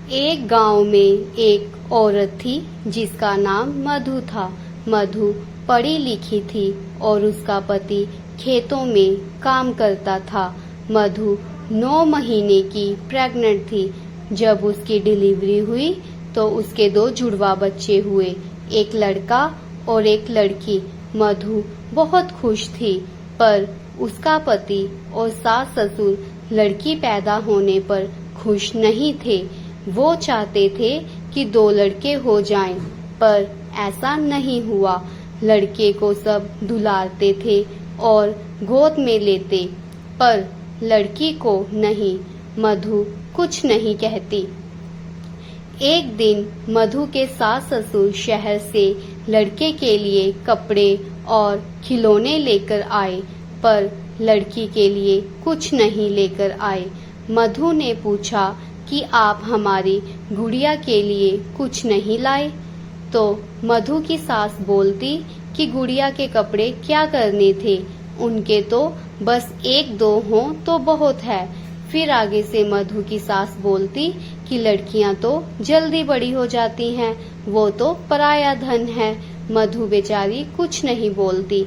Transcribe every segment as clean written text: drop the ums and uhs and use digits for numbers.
एक गांव में एक औरत थी जिसका नाम मधु था। मधु पढ़ी लिखी थी और उसका पति खेतों में काम करता था। मधु 9 महीने की प्रेग्नेंट थी। जब उसकी डिलीवरी हुई तो उसके 2 जुड़वा बच्चे हुए, एक लड़का और एक लड़की। मधु बहुत खुश थी, पर उसका पति और सास ससुर लड़की पैदा होने पर खुश नहीं थे। वो चाहते थे कि 2 लड़के हो जाएं, पर ऐसा नहीं हुआ। लड़के को सब दुलारते थे और गोद में लेते, पर लड़की को नहीं। मधु कुछ नहीं कहती। एक दिन मधु के सास ससुर शहर से लड़के के लिए कपड़े और खिलौने लेकर आए, पर लड़की के लिए कुछ नहीं लेकर आए। मधु ने पूछा कि आप हमारी गुड़िया के लिए कुछ नहीं लाए? तो मधु की सास बोलती कि गुड़िया के कपड़े क्या करने थे, उनके तो बस 1-2 हों तो बहुत है। फिर आगे से मधु की सास बोलती कि लड़कियां तो जल्दी बड़ी हो जाती हैं, वो तो पराया धन है। मधु बेचारी कुछ नहीं बोलती।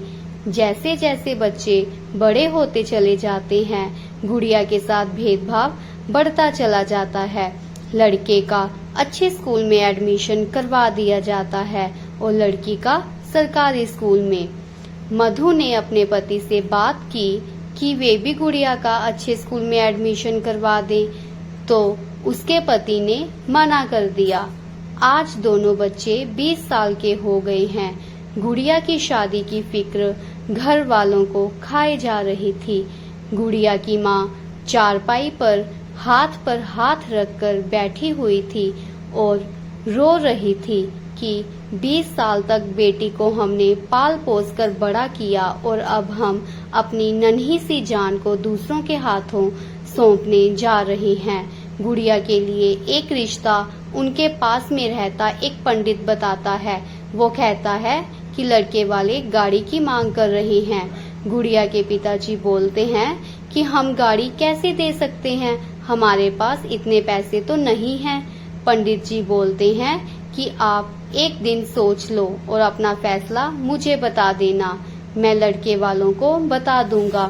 जैसे जैसे बच्चे बड़े होते चले जाते हैं, गुड़िया के साथ भेदभाव बढ़ता चला जाता है। लड़के का अच्छे स्कूल में एडमिशन करवा दिया जाता है और लड़की का सरकारी स्कूल में। मधु ने अपने पति से बात की कि वे भी गुड़िया का अच्छे स्कूल में एडमिशन करवा दें, तो उसके पति ने मना कर दिया। आज दोनों बच्चे 20 साल के हो गए हैं। गुड़िया की शादी की फिक्र घर वालों को खाए जा रही थी। गुड़िया की माँ चारपाई पर हाथ रखकर बैठी हुई थी और रो रही थी कि 20 साल तक बेटी को हमने पाल पोस कर बड़ा किया और अब हम अपनी नन्ही सी जान को दूसरों के हाथों सौंपने जा रहे हैं। गुड़िया के लिए एक रिश्ता उनके पास में रहता एक पंडित बताता है। वो कहता है कि लड़के वाले गाड़ी की मांग कर रहे हैं। गुड़िया के पिताजी बोलते हैं कि हम गाड़ी कैसे दे सकते हैं, हमारे पास इतने पैसे तो नहीं हैं। पंडित जी बोलते हैं कि आप एक दिन सोच लो और अपना फैसला मुझे बता देना, मैं लड़के वालों को बता दूंगा।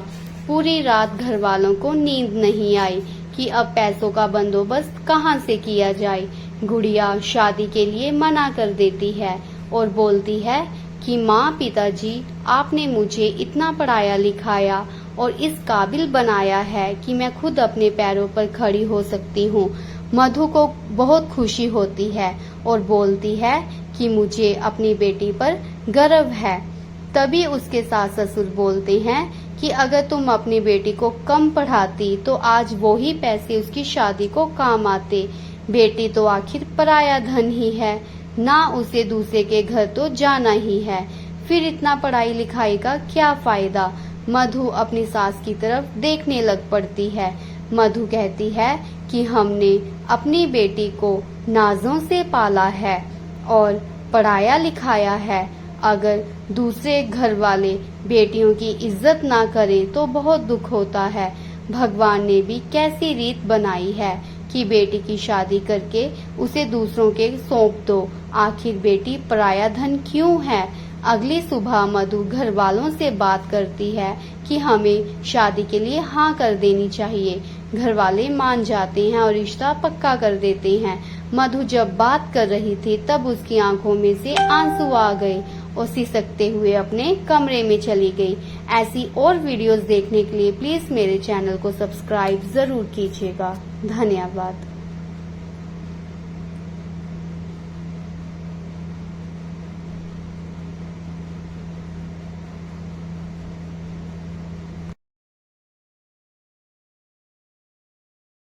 पूरी रात घर वालों को नींद नहीं आई कि अब पैसों का बंदोबस्त कहाँ से किया जाए। गुड़िया शादी के लिए मना कर देती है और बोलती है कि माँ पिताजी, आपने मुझे इतना पढ़ाया लिखाया और इस काबिल बनाया है कि मैं खुद अपने पैरों पर खड़ी हो सकती हूँ। मधु को बहुत खुशी होती है और बोलती है कि मुझे अपनी बेटी पर गर्व है। तभी उसके सास ससुर बोलते हैं कि अगर तुम अपनी बेटी को कम पढ़ाती तो आज वो ही पैसे उसकी शादी को काम आते। बेटी तो आखिर पराया धन ही है, ना उसे दूसरे के घर तो जाना ही है, फिर इतना पढ़ाई लिखाई का क्या फायदा। मधु अपनी सास की तरफ देखने लग पड़ती है। मधु कहती है कि हमने अपनी बेटी को नाजों से पाला है और पढ़ाया लिखाया है। अगर दूसरे घर वाले बेटियों की इज्जत ना करें तो बहुत दुख होता है। भगवान ने भी कैसी रीत बनाई है कि बेटी की शादी करके उसे दूसरों के सौंप दो। आखिर बेटी पराया धन क्यों है? अगली सुबह मधु घर वालों से बात करती है कि हमें शादी के लिए हाँ कर देनी चाहिए। घर वाले मान जाते हैं और रिश्ता पक्का कर देते हैं। मधु जब बात कर रही थी तब उसकी आंखों में से आंसू आ गए और सिसकते हुए अपने कमरे में चली गई। ऐसी और वीडियोस देखने के लिए प्लीज मेरे चैनल को सब्सक्राइब जरूर कीजिएगा। धन्यवाद।